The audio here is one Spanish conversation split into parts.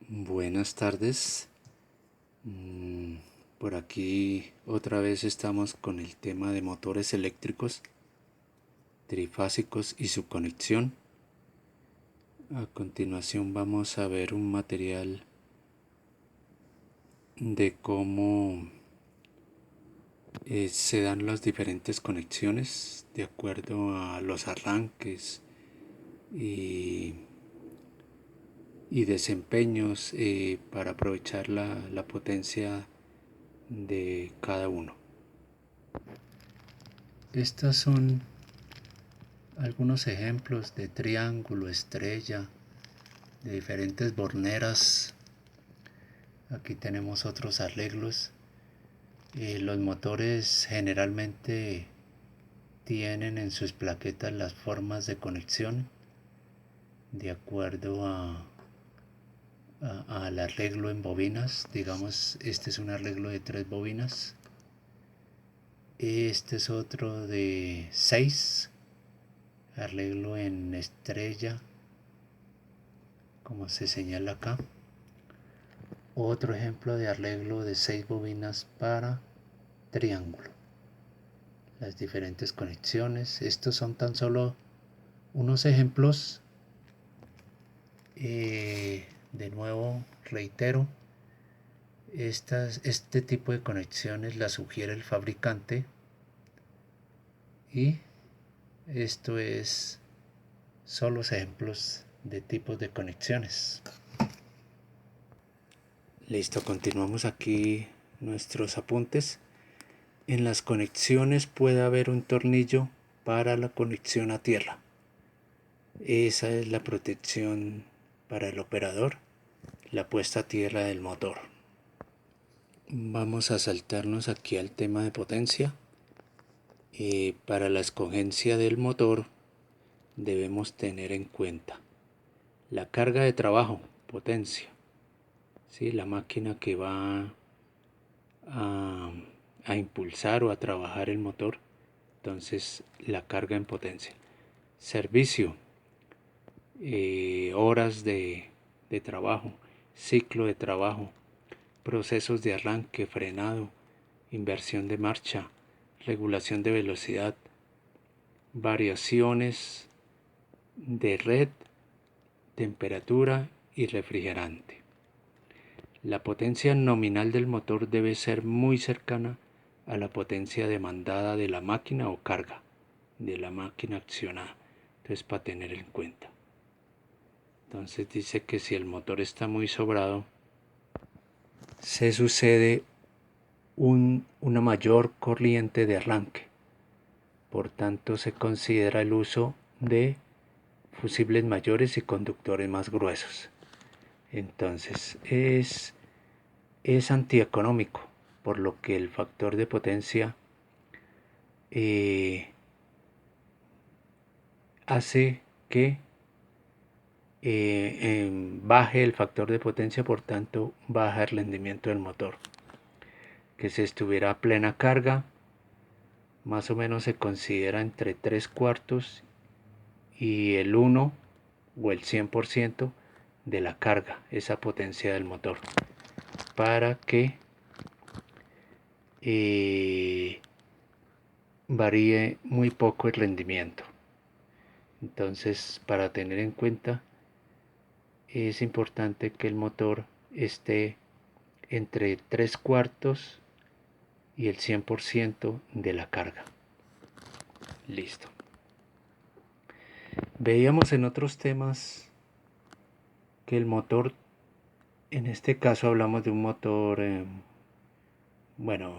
Buenas tardes. Por aquí otra vez estamos con el tema de motores eléctricos, trifásicos y su conexión. A continuación vamos a ver un material de cómo se dan las diferentes conexiones de acuerdo a los arranques y, y desempeños para aprovechar la potencia de cada uno. Estas son algunos ejemplos de triángulo, estrella, de diferentes borneras. Aquí tenemos otros arreglos. Los motores generalmente tienen en sus plaquetas las formas de conexión de acuerdo al arreglo en bobinas. Digamos, este es un arreglo de 3 bobinas. Este es otro de 6, arreglo en estrella, como se señala acá. Otro ejemplo de arreglo de 6 bobinas para triángulo. Las diferentes conexiones. Estos son tan solo unos ejemplos. De nuevo reitero, este tipo de conexiones las sugiere el fabricante y esto es solo ejemplos de tipos de conexiones. Listo, continuamos aquí nuestros apuntes. En las conexiones puede haber un tornillo para la conexión a tierra. Esa es la protección para el operador, la puesta a tierra del motor. Vamos a saltarnos aquí al tema de potencia. Para la escogencia del motor debemos tener en cuenta la carga de trabajo, potencia, ¿sí? La máquina que va a, a impulsar o a trabajar el motor, entonces la carga en potencia. Servicio, horas de trabajo, ciclo de trabajo, procesos de arranque, frenado, inversión de marcha, regulación de velocidad, variaciones de red, temperatura y refrigerante. La potencia nominal del motor debe ser muy cercana a la potencia demandada de la máquina o carga de la máquina accionada. Entonces, para tener en cuenta. Entonces dice que si el motor está muy sobrado, se sucede una mayor corriente de arranque. Por tanto, se considera el uso de fusibles mayores y conductores más gruesos. Entonces, es antieconómico, por lo que el factor de potencia hace que baje el factor de potencia, por tanto baja el rendimiento del motor. Que si estuviera a plena carga, más o menos se considera entre 3/4 y el 1 o el 100% de la carga, esa potencia del motor, para que varíe muy poco el rendimiento. Entonces, para tener en cuenta, es importante que el motor esté entre 3/4 y el 100% de la carga. Listo. Veíamos en otros temas que el motor, en este caso hablamos de un motor, bueno,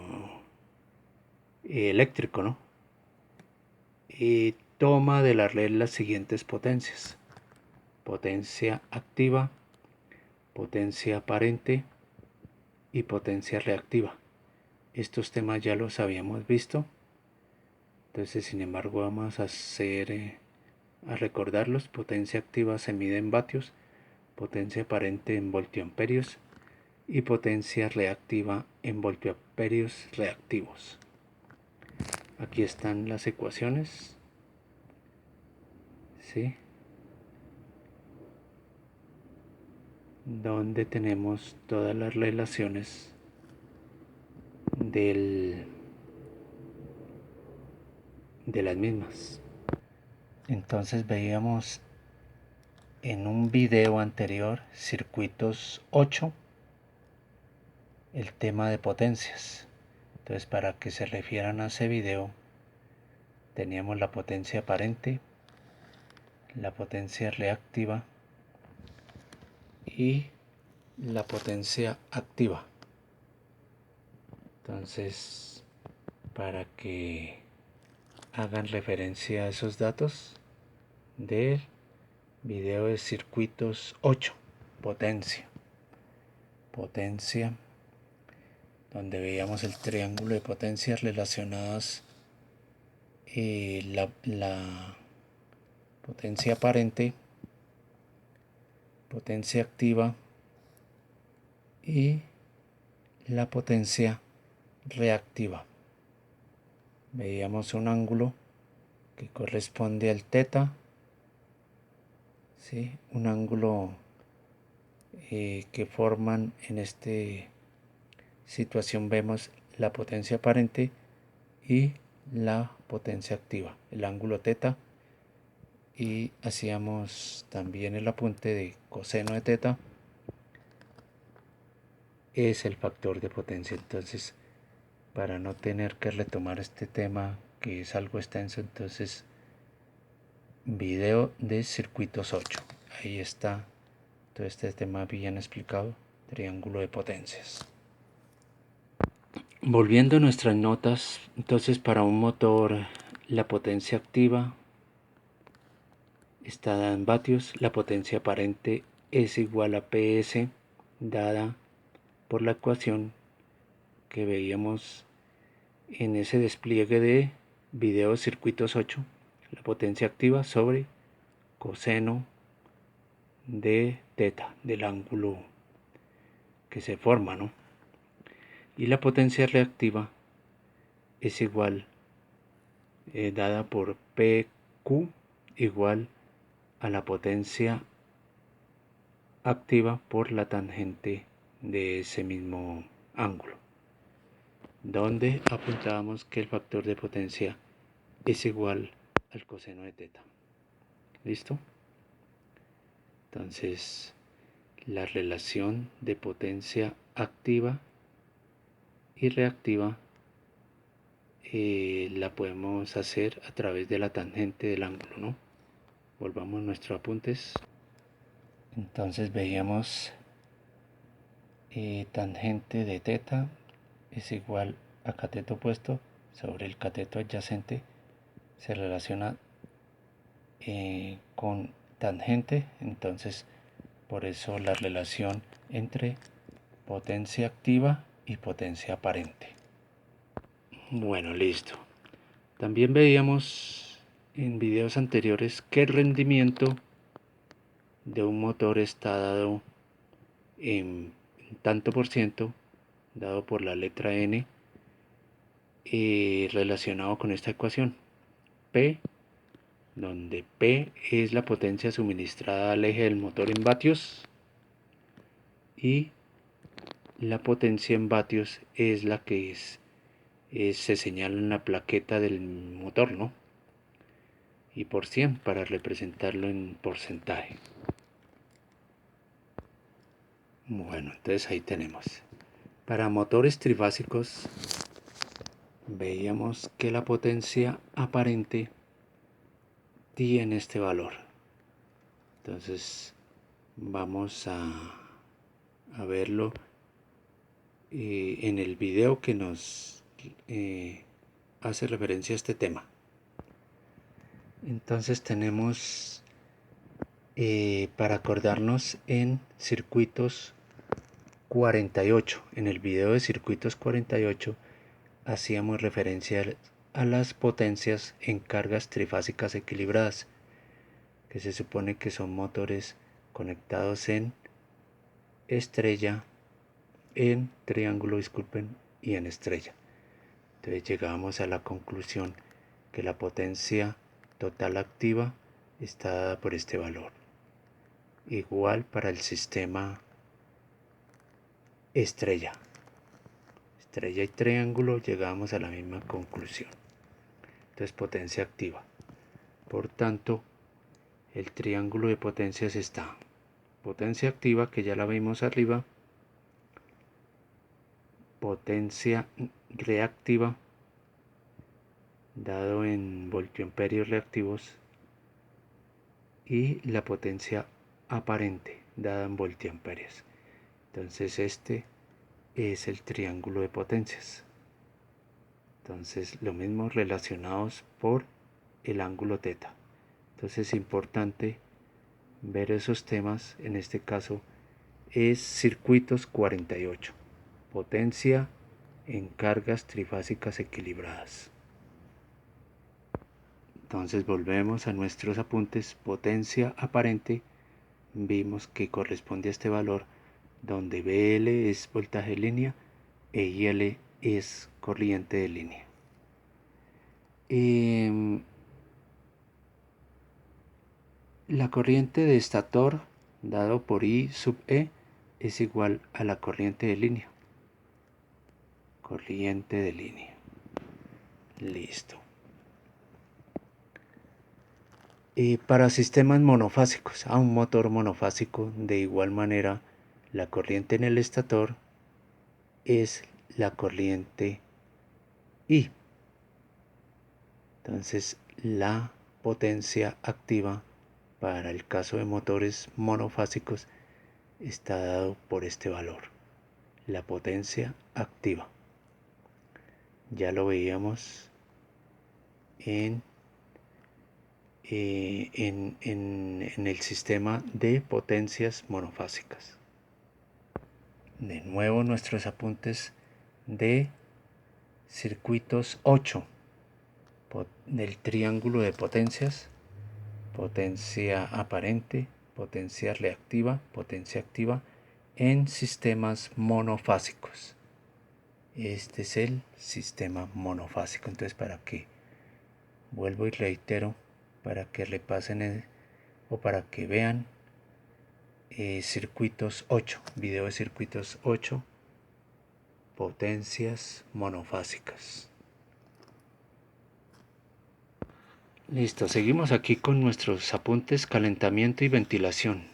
eléctrico, ¿no? Y toma de la red las siguientes potencias: potencia activa, potencia aparente y potencia reactiva. Estos temas ya los habíamos visto, entonces sin embargo vamos a recordarlos. Potencia activa se mide en vatios, potencia aparente en voltioamperios y potencia reactiva en voltioamperios reactivos. Aquí están las ecuaciones, ¿sí? donde tenemos todas las relaciones de las mismas. Entonces veíamos en un video anterior, circuitos 8, el tema de potencias. Entonces, para que se refieran a ese video, teníamos la potencia aparente, la potencia reactiva y la potencia activa. Entonces, para que hagan referencia a esos datos del video de circuitos 8, potencia, donde veíamos el triángulo de potencias relacionadas, la potencia aparente, potencia activa y la potencia reactiva. Veíamos un ángulo que corresponde al teta, ¿sí? Un ángulo que forman en esta situación, vemos la potencia aparente y la potencia activa, el ángulo teta, y hacíamos también el apunte de coseno de teta es el factor de potencia. Entonces, para no tener que retomar este tema que es algo extenso, entonces video de circuitos 8, ahí está todo este tema bien explicado, triángulo de potencias. Volviendo a nuestras notas, entonces para un motor la potencia activa está dada en vatios, la potencia aparente es igual a PS, dada por la ecuación que veíamos en ese despliegue de video circuitos 8, la potencia activa sobre coseno de teta, del ángulo que se forma, ¿no? Y la potencia reactiva es igual, dada por PQ, igual a la potencia activa por la tangente de ese mismo ángulo, donde apuntábamos que el factor de potencia es igual al coseno de teta. ¿Listo? Entonces, la relación de potencia activa y reactiva la podemos hacer a través de la tangente del ángulo, ¿no? Volvamos a nuestros apuntes. Entonces veíamos tangente de teta es igual a cateto opuesto sobre el cateto adyacente, se relaciona con tangente. Entonces, por eso la relación entre potencia activa y potencia aparente. Bueno, listo. También veíamos en videos anteriores que el rendimiento de un motor está dado en tanto por ciento, dado por la letra N, relacionado con esta ecuación. P, donde P es la potencia suministrada al eje del motor en vatios y la potencia en vatios es la que se señala en la plaqueta del motor, ¿no? Y por 100 para representarlo en porcentaje. Bueno, entonces ahí tenemos. Para motores trifásicos veíamos que la potencia aparente tiene este valor. Entonces vamos a verlo en el video que nos hace referencia a este tema. Entonces tenemos, para acordarnos, en circuitos 48, en el video de circuitos 48 hacíamos referencia a las potencias en cargas trifásicas equilibradas, que se supone que son motores conectados en estrella, en triángulo, disculpen, y en estrella. Entonces llegábamos a la conclusión que la potencia total activa está dada por este valor, igual para el sistema estrella. Estrella y triángulo llegamos a la misma conclusión. Entonces potencia activa. Por tanto, el triángulo de potencias está potencia activa, que ya la vimos arriba, potencia reactiva, dado en voltioamperios reactivos, y la potencia aparente, dada en voltiamperios. Entonces este es el triángulo de potencias. Entonces lo mismo, relacionados por el ángulo teta. Entonces es importante ver esos temas. En este caso es circuitos 48, potencia en cargas trifásicas equilibradas. Entonces volvemos a nuestros apuntes. Potencia aparente, vimos que corresponde a este valor donde BL es voltaje de línea e IL es corriente de línea. La corriente de estator dado por I sub E es igual a la corriente de línea. Corriente de línea. Listo. Y para sistemas monofásicos, a un motor monofásico, de igual manera, la corriente en el estator es la corriente I. Entonces, la potencia activa para el caso de motores monofásicos está dado por este valor, la potencia activa. Ya lo veíamos en el sistema de potencias monofásicas. De nuevo nuestros apuntes de circuitos 8 del triángulo de potencias: potencia aparente, potencia reactiva, potencia activa en sistemas monofásicos. Este es el sistema monofásico. Entonces, para que vuelvo y reitero, para que repasen o para que vean circuitos 8, video de circuitos 8, potencias monofásicas. Listo, seguimos aquí con nuestros apuntes: calentamiento y ventilación.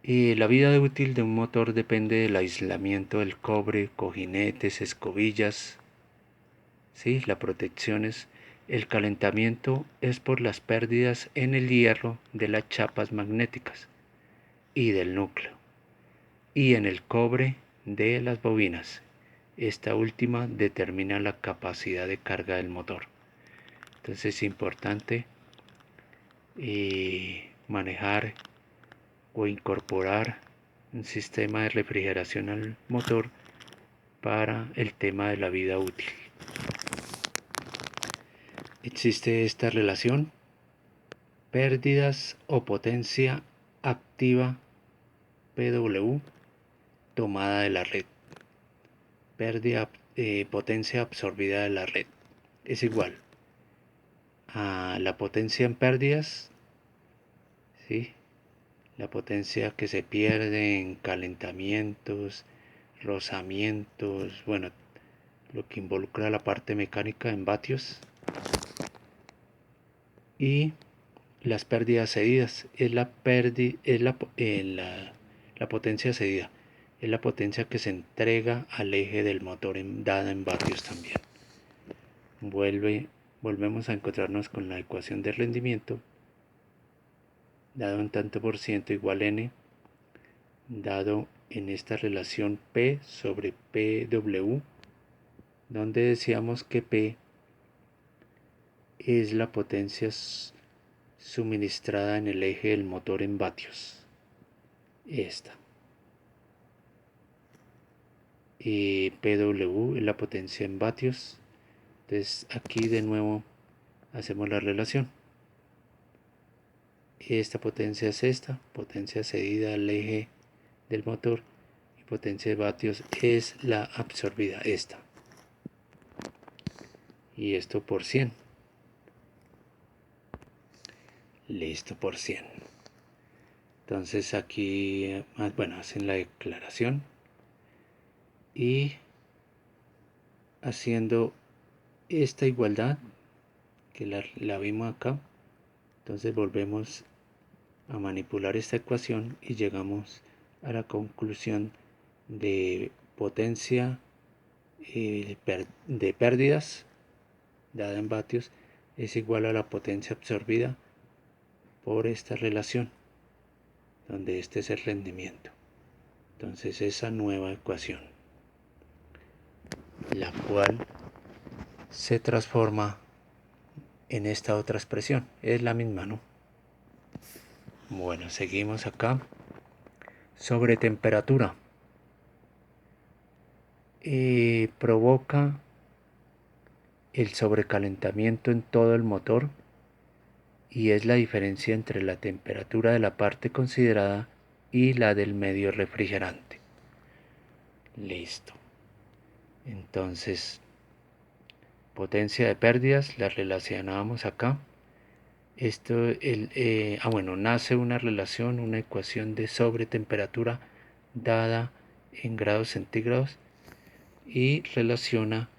La vida útil de un motor depende del aislamiento del cobre, cojinetes, escobillas, ¿sí? La protección es, el calentamiento es por las pérdidas en el hierro de las chapas magnéticas y del núcleo, y en el cobre de las bobinas. Esta última determina la capacidad de carga del motor. Entonces es importante manejar o incorporar un sistema de refrigeración al motor para el tema de la vida útil. Existe esta relación: pérdidas o potencia activa PW tomada de la red, pérdida, potencia absorbida de la red, es igual a la potencia en pérdidas, ¿sí? La potencia que se pierde en calentamientos, rozamientos, bueno, lo que involucra la parte mecánica en vatios, y las pérdidas cedidas es la potencia cedida, es la potencia que se entrega al eje del motor dada en vatios también. Volvemos a encontrarnos con la ecuación de rendimiento, dado en tanto por ciento igual n, dado en esta relación P sobre PW, donde decíamos que P es la potencia suministrada en el eje del motor en vatios. Esta. Y PW es la potencia en vatios. Entonces aquí de nuevo hacemos la relación. Esta potencia es esta, potencia cedida al eje del motor, y potencia de vatios es la absorbida, esta. Y esto por 100. Listo, por 100. Entonces aquí, bueno, hacen la declaración. y haciendo esta igualdad que la vimos acá, entonces volvemos a manipular esta ecuación y llegamos a la conclusión de potencia de pérdidas dada en vatios es igual a la potencia absorbida por esta relación, donde este es el rendimiento. Entonces esa nueva ecuación, la cual se transforma en esta otra expresión, es la misma, ¿no? Bueno, seguimos acá. Sobre temperatura. Provoca el sobrecalentamiento en todo el motor y es la diferencia entre la temperatura de la parte considerada y la del medio refrigerante. Listo. Entonces, potencia de pérdidas la relacionábamos acá. Esto, nace una relación, una ecuación de sobretemperatura dada en grados centígrados y relaciona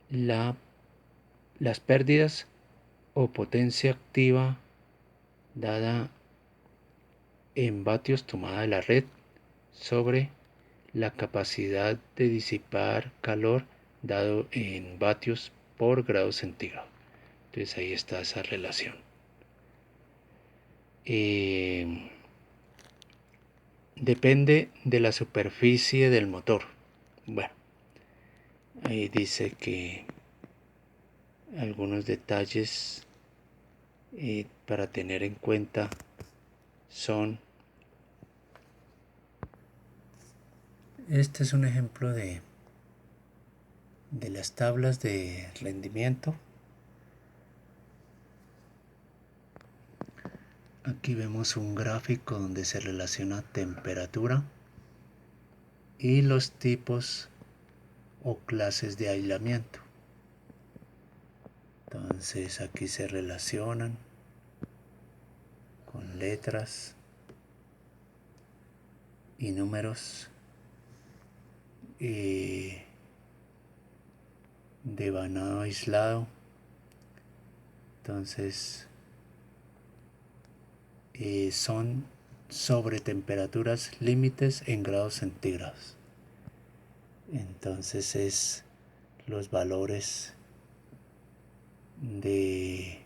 las pérdidas o potencia activa dada en vatios tomada de la red sobre la capacidad de disipar calor dado en vatios por grado centígrado. Entonces ahí está esa relación. Depende de la superficie del motor. Bueno, ahí dice que algunos detalles para tener en cuenta son... Este es un ejemplo de las tablas de rendimiento. Aquí vemos un gráfico donde se relaciona temperatura y los tipos o clases de aislamiento. Entonces aquí se relacionan con letras y números de vanado aislado. Entonces son sobre temperaturas límites en grados centígrados. Entonces es los valores de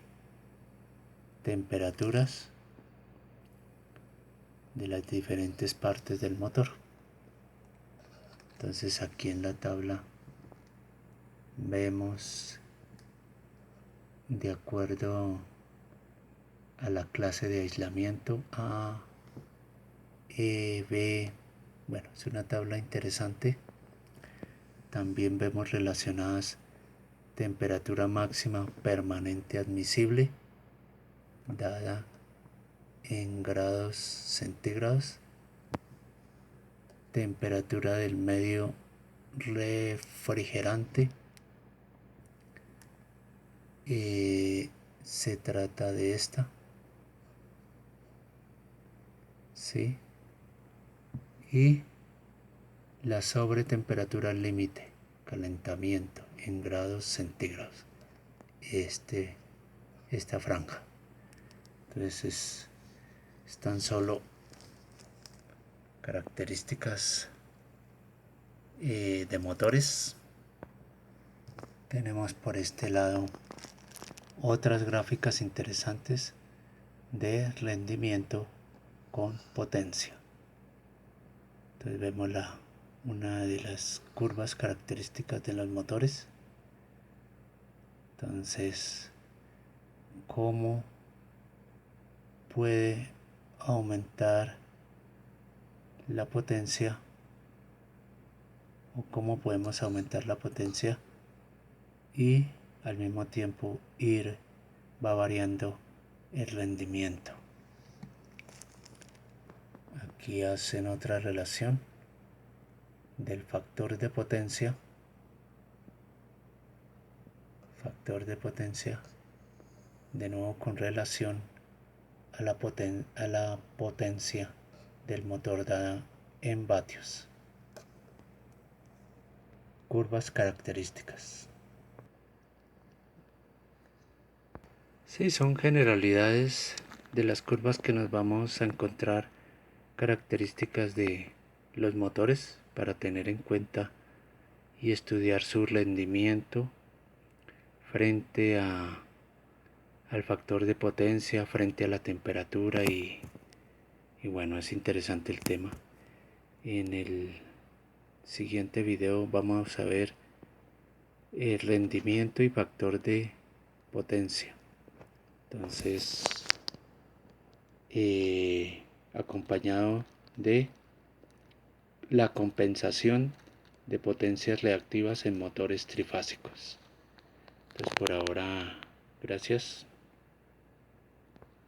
temperaturas de las diferentes partes del motor. Entonces aquí en la tabla vemos de acuerdo a la clase de aislamiento A, E, B. Bueno, es una tabla interesante. También vemos relacionadas temperatura máxima permanente admisible dada en grados centígrados, temperatura del medio refrigerante, se trata de esta, ¿sí? Y la sobretemperatura límite, calentamiento en grados centígrados, esta franja. Entonces es tan solo características de motores. Tenemos por este lado otras gráficas interesantes de rendimiento con potencia. Entonces vemos una de las curvas características de los motores. Entonces, ¿cómo puede aumentar la potencia o cómo podemos aumentar la potencia y al mismo tiempo va variando el rendimiento? Aquí hacen otra relación del factor de potencia de nuevo con relación a la potencia del motor dada en vatios. curvas características. Sí, son generalidades de las curvas que nos vamos a encontrar, características de los motores para tener en cuenta y estudiar su rendimiento frente al factor de potencia, frente a la temperatura y bueno, es interesante el tema. En el siguiente video vamos a ver el rendimiento y factor de potencia. Entonces, acompañado de la compensación de potencias reactivas en motores trifásicos. Entonces por ahora, gracias.